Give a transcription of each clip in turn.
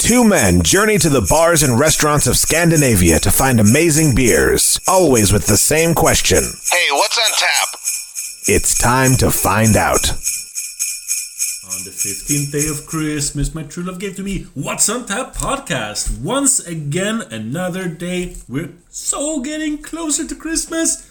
Two men journey to the bars and restaurants of Scandinavia to find amazing beers, always with the same question. Hey, what's on tap? It's time to find out. On the 15th day of Christmas, my true love gave to me What's on Tap podcast. Once again, another day. We're so getting closer to Christmas.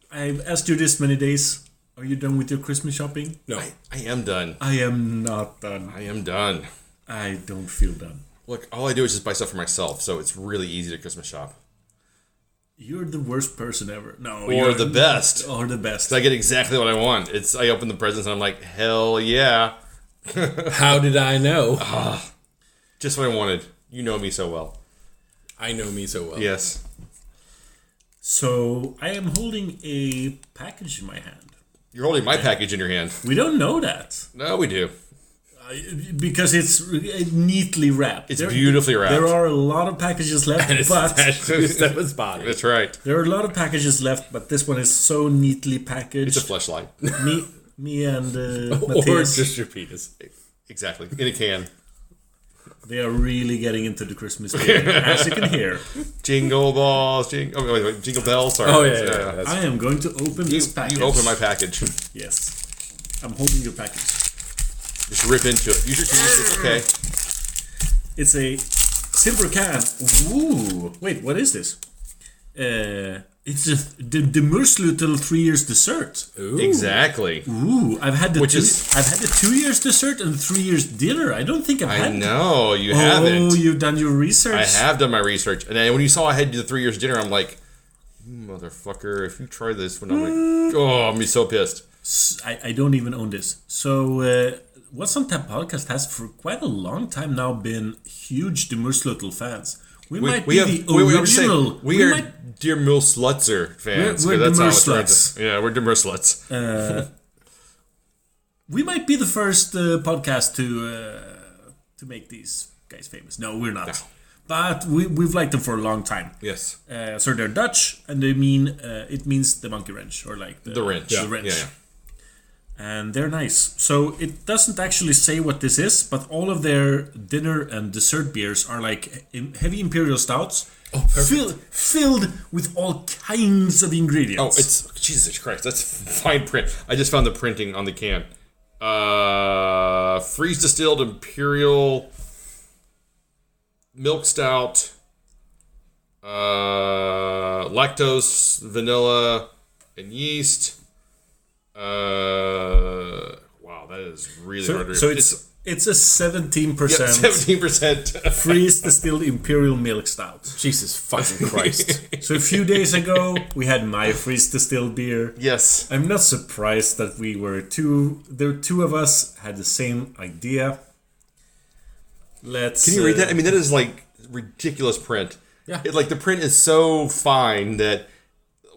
I've asked you this many days. Are you done with your Christmas shopping? No, I am done. I am not done. I am done. I don't feel done. Look, all I do is just buy stuff for myself, so it's really easy to Christmas shop. You're the worst person ever. No, Or you're the best. Or the best. I get exactly what I want. I open the presents and I'm like, hell yeah. How did I know? Just what I wanted. You know me so well. I know me so well. Yes. So, I am holding a package in my hand. You're holding my package in your hand. We don't know that. No, we do. Because it's neatly wrapped. It's beautifully wrapped. There are a lot of packages left, And it's but attached to his step's body. That's right. there are a lot of packages left, but this one is so neatly packaged. It's a fleshlight. Me and Or Matthias, just your penis. Exactly. In a can. they are really getting into the Christmas spirit, as you can hear. Jingle balls. Wait, jingle bells. Sorry. Oh, yeah. That's I am going to open this package. You open my package. Yes. I'm holding your package. Just rip into it. Use your teeth. It's okay. It's a silver can. Ooh. Wait, what is this? It's the Moersleutel 3 years dessert. Ooh. Exactly. Ooh, I've had the I've had the 2 years dessert and 3 years dinner. I don't think I've I had. know. You haven't. Oh, you've done your research. I have done my research. And then when you saw I had the 3 years dinner, I'm like, motherfucker, if you try this one, I'm like, oh, I'm going to be so pissed. I don't even own this. So, What's on Tap podcast has for quite a long time now been huge Moersleutel fans. We might be the original. We are dear Moersleutel fans. We're that's the how it's Moersluts. Yeah, we're the Moersluts. We might be the first podcast to make these guys famous. No, we're not. No. But we've liked them for a long time. Yes. So they're Dutch, and they mean it means the monkey wrench, or like the wrench. The wrench. Yeah. And they're nice. So it doesn't actually say what this is, but all of their dinner and dessert beers are like heavy imperial stouts. Oh, perfect. Filled with all kinds of ingredients. Oh, it's Jesus Christ. That's fine print. I just found the printing on the can. Freeze distilled imperial milk stout, lactose, vanilla, and yeast. Wow, that is really hard to read. So it's a 17%. 17% freeze distilled imperial milk stout. Jesus fucking Christ. So a few days ago we had my freeze distilled beer. Yes. I'm not surprised that the two of us had the same idea. Can you read that? I mean, that is like ridiculous print. Yeah. The print is so fine that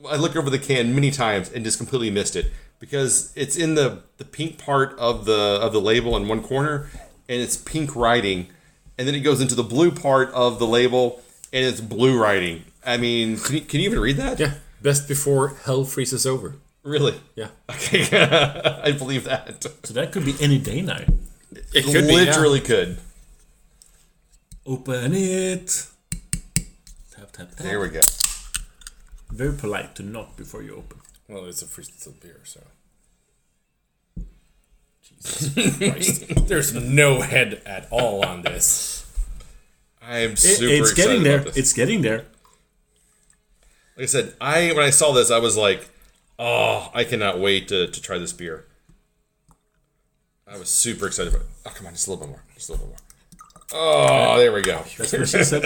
I looked over the can many times and just completely missed it. Because it's in the pink part of the label in one corner, and it's pink writing, and then it goes into the blue part of the label, and it's blue writing. I mean, can you even read that? Yeah. Best before hell freezes over. Really? Yeah. Okay. I believe that. So that could be any day now. It could literally could. Open it. Tap, tap, tap. There we go. Very polite to knock before you open. Well, it's a freeze distilled beer, so. Jesus Christ. There's no head at all on this. I am super It's excited getting there. about this. It's getting there. Like I said, when I saw this, I was like, oh, I cannot wait to try this beer. I was super excited about it. Oh, come on, just a little bit more. Just a little bit more. Oh, there we go. That's what she said.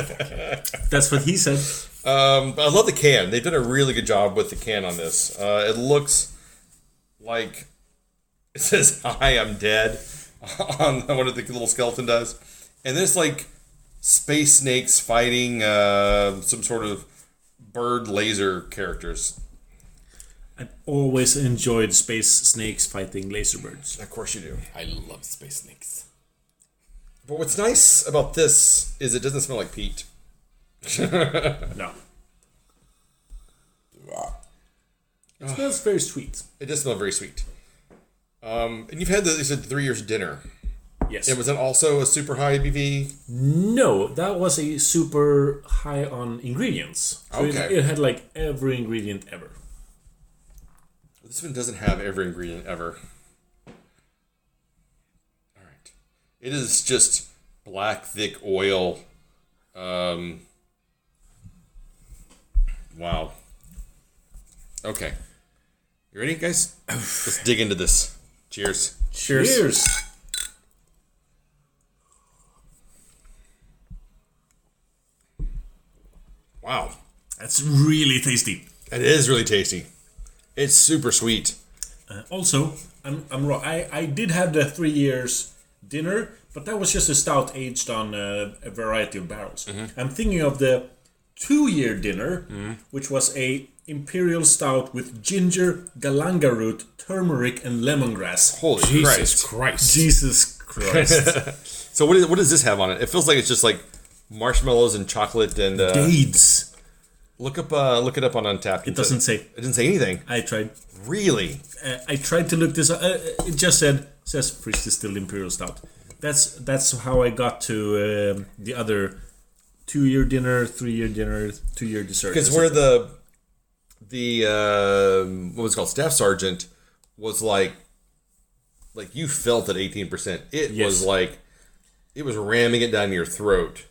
That's what he said. I love the can. They've done a really good job with the can on this. It looks like it says "I am dead" on one of the little skeleton does, and there's like space snakes fighting some sort of bird laser characters. I've always enjoyed space snakes fighting laser birds. Of course you do. I love space snakes. But what's nice about this is it doesn't smell like peat. No. It smells very sweet. It does smell very sweet. And you've had you said 3 years dinner. Yes. And was that also a super high ABV? No, that was a super high on ingredients. So Okay. it had like every ingredient ever. This one doesn't have every ingredient ever. All right. It is just black, thick oil. Wow. Okay. You ready, guys? Let's dig into this. Cheers. Cheers. Wow. That's really tasty. It is really tasty. It's super sweet. Also, I'm wrong. I did have the 3 years dinner, but that was just a stout aged on a variety of barrels. I'm thinking of the 2-year dinner, which was a imperial stout with ginger, galanga root, turmeric, and lemongrass. Holy Jesus Christ. Christ. Jesus Christ! So what does this have on it? It feels like it's just like marshmallows and chocolate and Dates. look it up on Untapped. It doesn't say. It didn't say anything. I tried. Really? I tried to look this up. It just says fresh distilled imperial stout. That's how I got to the other 2-year dinner, 3-year dinner, 2-year dessert. Because where the what was it called, staff sergeant was like you felt at 18%. It Yes. was like it was ramming it down your throat.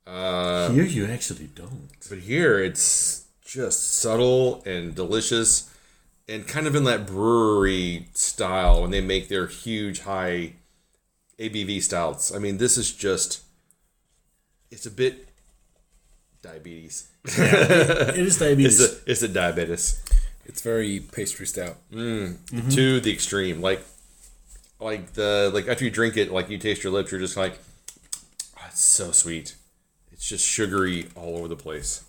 Here you actually don't. But here it's just subtle and delicious, and kind of in that brewery style when they make their huge high ABV stouts. I mean, this is just it's a bit diabetes. It is diabetes. It's a diabetes. It's very pastry stout. To the extreme. Like after you drink it, like you taste your lips, you're just like, oh, it's so sweet. It's just sugary all over the place.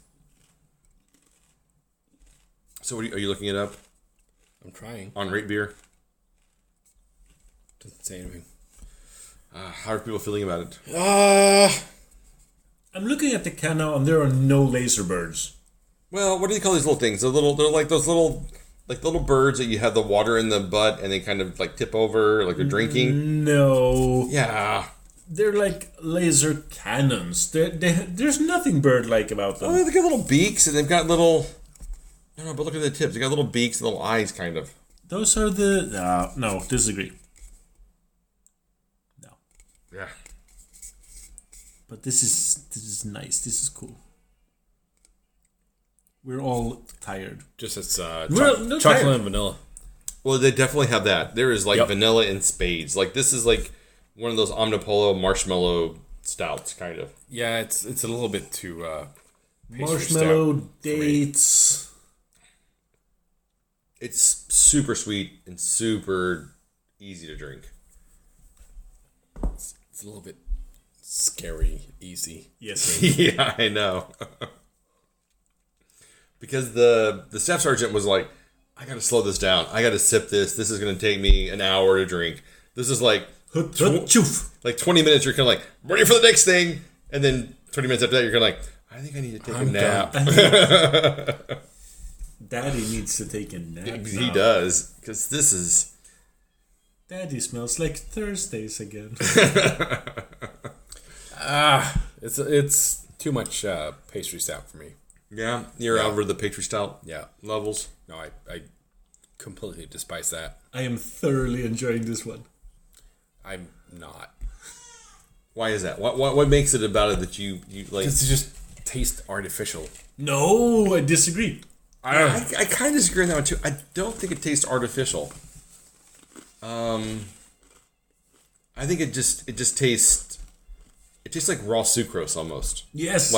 So are you looking it up I'm trying. on Rate Beer? Doesn't say anything. How are people feeling about it? I'm looking at the can now, and there are no laser birds. Well, what do you call these little things? They're like those little birds that you have the water in the butt and they kind of like tip over like they're drinking. No, Yeah. they're like laser cannons. There's nothing bird-like about them. Oh, they got little beaks and they've got little. I don't know, but look at the tips. They got little beaks and little eyes, kind of. Those are the no, disagree. No, Yeah. but this is nice. This is cool. We're all tired. Just it's No chocolate tired. and vanilla. Well, they definitely have that. There is like Yep. vanilla in spades. Like this is like one of those Omnipolo marshmallow stouts, kind of. Yeah, it's a little bit too pastry Marshmallow stout for me. dates. It's super sweet and super easy to drink. It's a little bit scary, easy. Yes. Yeah, I know. Because the staff sergeant was like, I gotta slow this down. I gotta sip this. This is gonna take me an hour to drink. This is like 20 minutes. You're kind of like ready for the next thing, and then 20 minutes after that, you're kind of like, I think I need to take a nap. Daddy needs to take a nap. He now. does, because this is. Daddy smells like Thursdays again. It's too much pastry stout for me. Yeah, you're over the pastry stout Yeah. levels. No, I completely despise that. I am thoroughly enjoying this one. I'm not. Why is that? What makes it about it that you like? It just tastes artificial. No, I disagree. I kind of disagree on that one too. I don't think it tastes artificial. I think it just tastes. It tastes like raw sucrose almost. Yes.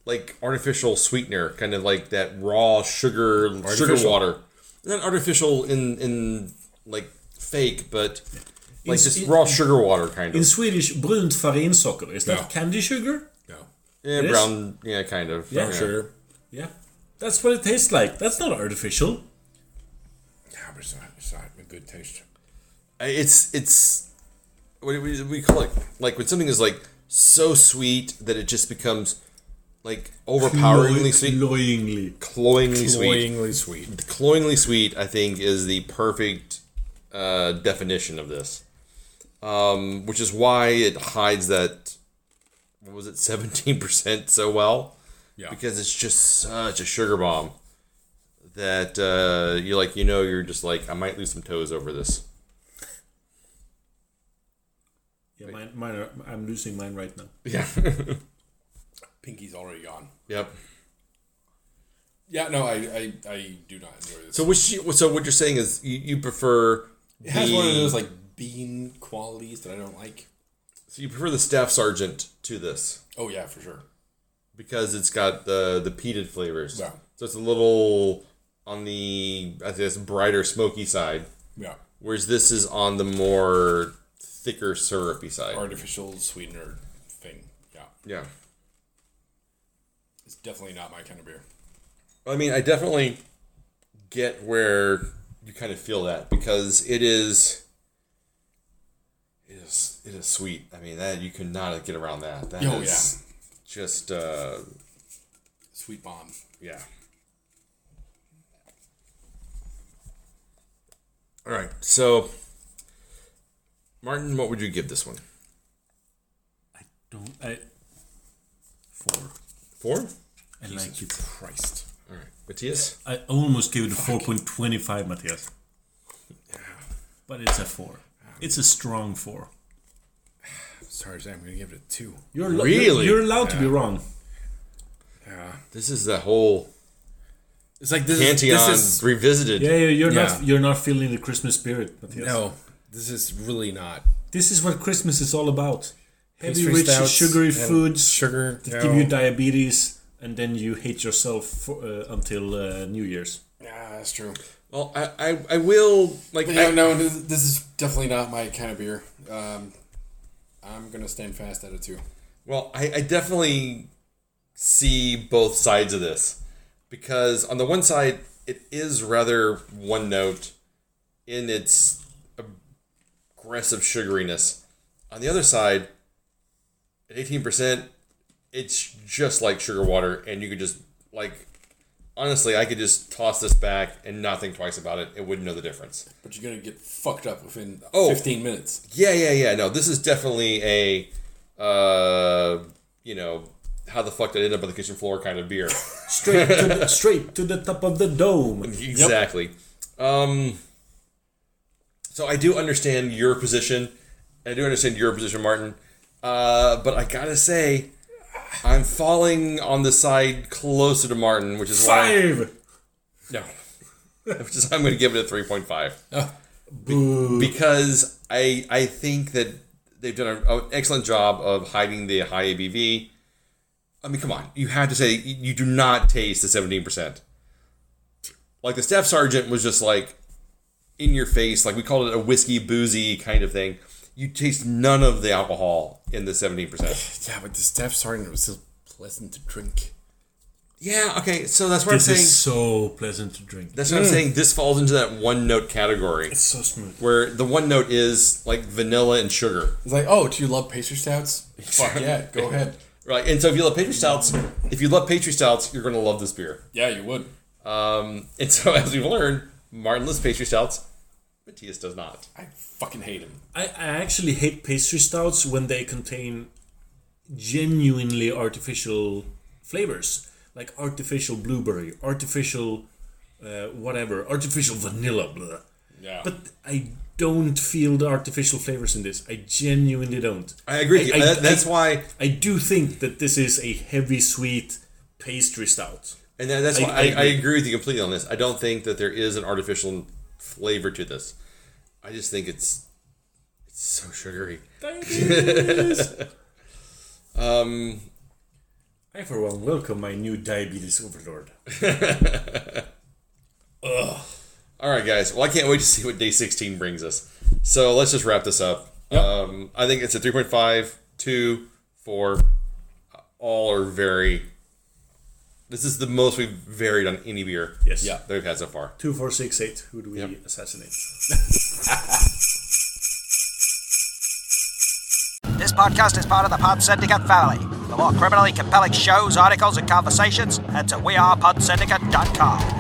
Like artificial sweetener, kind of like that raw sugar Artificial. water. Not artificial in like fake, but like Is just it- raw sugar water kind In of. Swedish, brunt farinsocker. Is that No. candy sugar? No. Yeah, it is? brown. Yeah, kind of. Yeah. Sure. Yeah. That's what it tastes like. That's not artificial. Yeah, but it's not a good taste. It's what do we call it? Like when something is like so sweet that it just becomes like overpoweringly sweet, Cloyingly. cloyingly sweet. Cloyingly sweet. Cloyingly sweet, I think, is the perfect definition of this. which is why it hides that, what was it, 17% so well. Yeah. Because it's just such a sugar bomb that you're just like, I might lose some toes over this. Yeah, mine I'm losing mine right now. Yeah. Pinky's already gone. Yep. Yeah, no, I do not enjoy this. So what you're saying is you prefer it has one of those like bean qualities that I don't like. So you prefer the Staff Sergeant to this Oh yeah, for sure. because it's got the peated flavors. Yeah. So it's a little on the, I guess, brighter smoky side, Yeah. whereas this is on the more thicker syrupy side. Artificial sweetener thing. Yeah. Yeah. It's definitely not my kind of beer. I mean, I definitely get where you kind of feel that because it is sweet. I mean, that you cannot get around that. That is just Sweet bomb. yeah. All right, so Martin, what would you give this one? I 4. 4? I like it. Christ. All right, Matthias. I almost gave it a 4.25, Matthias. But it's a 4. It's a strong 4. Sorry, Sam, I'm going to give it a 2. Really? You're allowed to be wrong. Yeah. This is the whole It's like this Cantillon is revisited. Yeah, you're Yeah. not feeling the Christmas spirit, Matthias. no, this is really not. This is what Christmas is all about. Heavy, Pastry rich, stouts sugary and foods sugar that give you diabetes, and then you hate yourself until New Year's. Yeah, that's true. Well, I will like. But yeah, no, this is definitely not my kind of beer. I'm gonna stand fast at a 2. Well, I definitely see both sides of this because on the one side, it is rather one note in its aggressive sugariness. On the other side, at 18%, it's just like sugar water, and you could just like. Honestly, I could just toss this back and not think twice about it. It wouldn't know the difference. But you're gonna get fucked up within Oh. 15 minutes. Yeah. No, this is definitely a, how the fuck did I end up on the kitchen floor kind of beer. Straight to the top of the dome. Exactly. So I do understand your position. I do understand your position, Martin. But I gotta say, I'm falling on the side closer to Martin, which is 5. No. which is I'm going to give it a 3.5. Oh. Because I think that they've done an excellent job of hiding the high ABV. I mean, come on. You have to say you do not taste the 17%. Like the Staff Sergeant was just like in your face. Like we called it a whiskey boozy kind of thing. You taste none of the alcohol in the 17%. Yeah, but the Staff Sergeant was still pleasant to drink. Yeah, okay. So that's what This I'm saying. is so pleasant to drink. That's what I'm saying. This falls into that one note category. It's so smooth. Where the one note is like vanilla and sugar. It's like, oh, do you love pastry stouts? Fuck yeah, go ahead. Right. And so if you love pastry stouts, you're going to love this beer. Yeah, you would. And so as we've learned, Martin loves pastry stouts. Matthias does not. I fucking hate him. I actually hate pastry stouts when they contain genuinely artificial flavors. Like artificial blueberry, artificial artificial vanilla, blah. Yeah. But I don't feel the artificial flavors in this. I genuinely don't. I agree with you. That's why... I do think that this is a heavy, sweet pastry stout. And that's why I agree with you completely on this. I don't think that there is an artificial flavor to this. I just think it's so sugary. Diabetes! I, for one, welcome my new diabetes overlord. Ugh. All right, guys. Well, I can't wait to see what day 16 brings us. So let's just wrap this up. Yep. I think it's a 3.5, 2, 4. All are very... This is the most we've varied on any beer Yes. Yeah. that we've had so far. 2, 4, 6, 8. Who do we assassinate? This podcast is part of the Pod Syndicate family. For more criminally compelling shows, articles, and conversations, head to wearePodsyndicate.com.